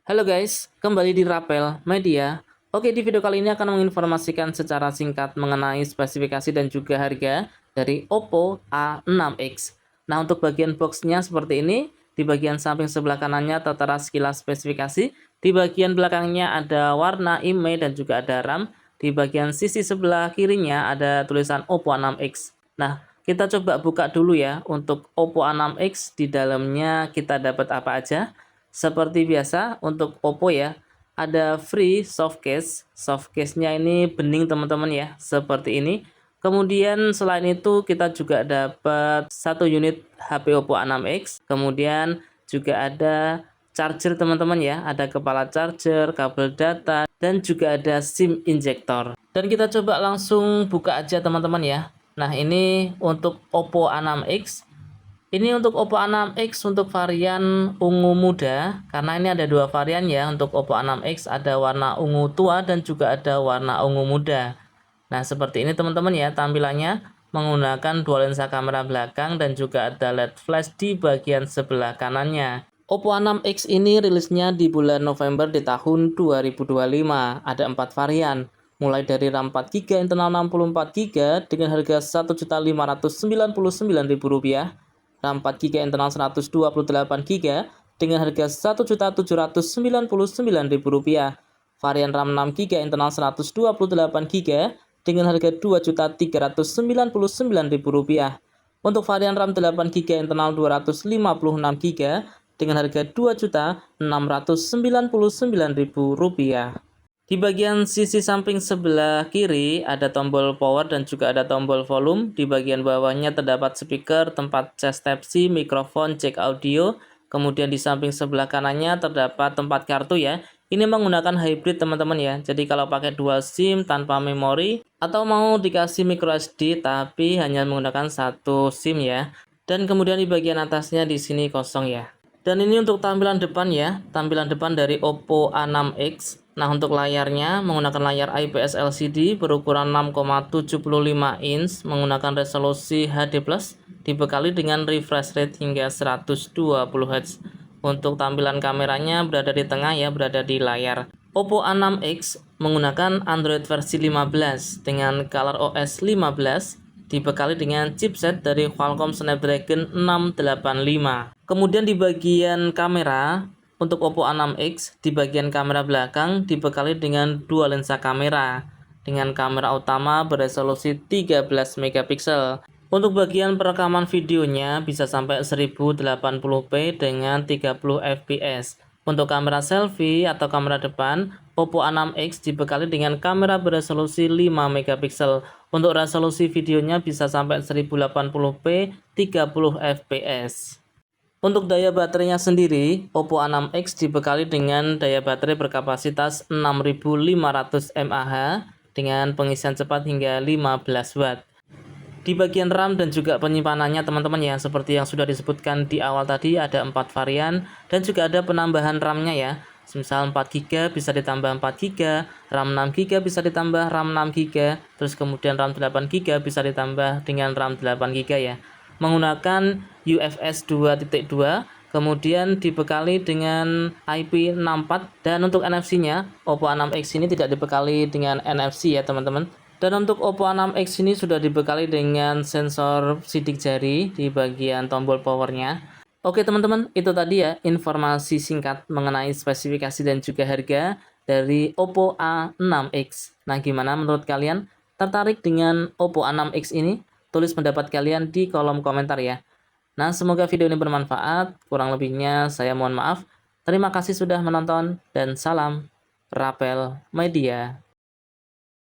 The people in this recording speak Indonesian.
Halo guys, kembali di Rapel Media. Oke, di video kali ini akan menginformasikan secara singkat mengenai spesifikasi dan juga harga dari Oppo A6X. Nah, untuk bagian boxnya seperti ini. Di bagian samping sebelah kanannya tertera sekilas spesifikasi. Di bagian belakangnya ada warna IMEI dan juga ada RAM. Di bagian sisi sebelah kirinya ada tulisan Oppo A6X. Nah, kita coba buka dulu ya untuk Oppo A6X. Di dalamnya kita dapat apa aja? Seperti biasa untuk Oppo ya, ada free softcase. Softcase-nya ini bening teman-teman ya, seperti ini. Kemudian selain itu kita juga dapat satu unit HP Oppo A6X. Kemudian juga ada charger teman-teman ya, ada kepala charger, kabel data, dan juga ada SIM injector. Dan kita coba langsung buka aja teman-teman ya. Nah, ini untuk Oppo A6X. Ini untuk Oppo A6X untuk varian ungu muda, karena ini ada dua varian ya. Untuk Oppo A6X ada warna ungu tua dan juga ada warna ungu muda. Nah, seperti ini teman-teman ya tampilannya, menggunakan dua lensa kamera belakang dan juga ada LED flash di bagian sebelah kanannya. Oppo A6X ini rilisnya di bulan November di tahun 2025. Ada 4 varian, mulai dari RAM 4GB internal 64GB dengan harga Rp1.599.000, RAM 4GB internal 128GB dengan harga Rp1.799.000, varian RAM 6GB internal 128GB dengan harga Rp2.399.000. Untuk varian RAM 8GB internal 256GB dengan harga Rp2.699.000. Di bagian sisi samping sebelah kiri ada tombol power dan juga ada tombol volume. Di bagian bawahnya terdapat speaker, tempat cas Type-C, mikrofon, jack audio. Kemudian di samping sebelah kanannya terdapat tempat kartu ya. Ini menggunakan hybrid teman-teman ya. Jadi kalau pakai dual SIM tanpa memori atau mau dikasih micro SD tapi hanya menggunakan satu SIM ya. Dan kemudian di bagian atasnya di sini kosong ya. Dan ini untuk tampilan depan ya, tampilan depan dari Oppo A6X. Nah, untuk layarnya menggunakan layar IPS LCD berukuran 6,75 inch menggunakan resolusi HD+, dibekali dengan refresh rate hingga 120 Hz. Untuk tampilan kameranya berada di tengah ya, berada di layar. Oppo A6X menggunakan Android versi 15 dengan Color OS 15, dibekali dengan chipset dari Qualcomm Snapdragon 685. Kemudian di bagian kamera, untuk Oppo A6X, di bagian kamera belakang dibekali dengan dua lensa kamera, dengan kamera utama beresolusi 13 megapiksel. Untuk bagian perekaman videonya bisa sampai 1080p dengan 30 fps. Untuk kamera selfie atau kamera depan, Oppo A6X dibekali dengan kamera beresolusi 5 megapiksel. Untuk resolusi videonya bisa sampai 1080p 30 fps. Untuk daya baterainya sendiri, Oppo A6X dibekali dengan daya baterai berkapasitas 6500 mAh dengan pengisian cepat hingga 15 Watt. Di bagian RAM dan juga penyimpanannya teman-teman ya, seperti yang sudah disebutkan di awal tadi ada 4 varian dan juga ada penambahan RAM-nya ya. Misal 4GB bisa ditambah 4GB, RAM 6GB bisa ditambah RAM 6GB, terus kemudian RAM 8GB bisa ditambah dengan RAM 8GB ya. Menggunakan UFS 2.2, kemudian dibekali dengan IP64 dan untuk NFC-nya Oppo A6X ini tidak dibekali dengan NFC ya teman-teman. Dan untuk Oppo A6X ini sudah dibekali dengan sensor sidik jari di bagian tombol powernya. Oke teman-teman, itu tadi ya informasi singkat mengenai spesifikasi dan juga harga dari Oppo A6X. Nah, gimana menurut kalian? Tertarik dengan Oppo A6X ini? Tulis pendapat kalian di kolom komentar ya. Nah, semoga video ini bermanfaat. Kurang lebihnya saya mohon maaf. Terima kasih sudah menonton dan salam Rapel Media.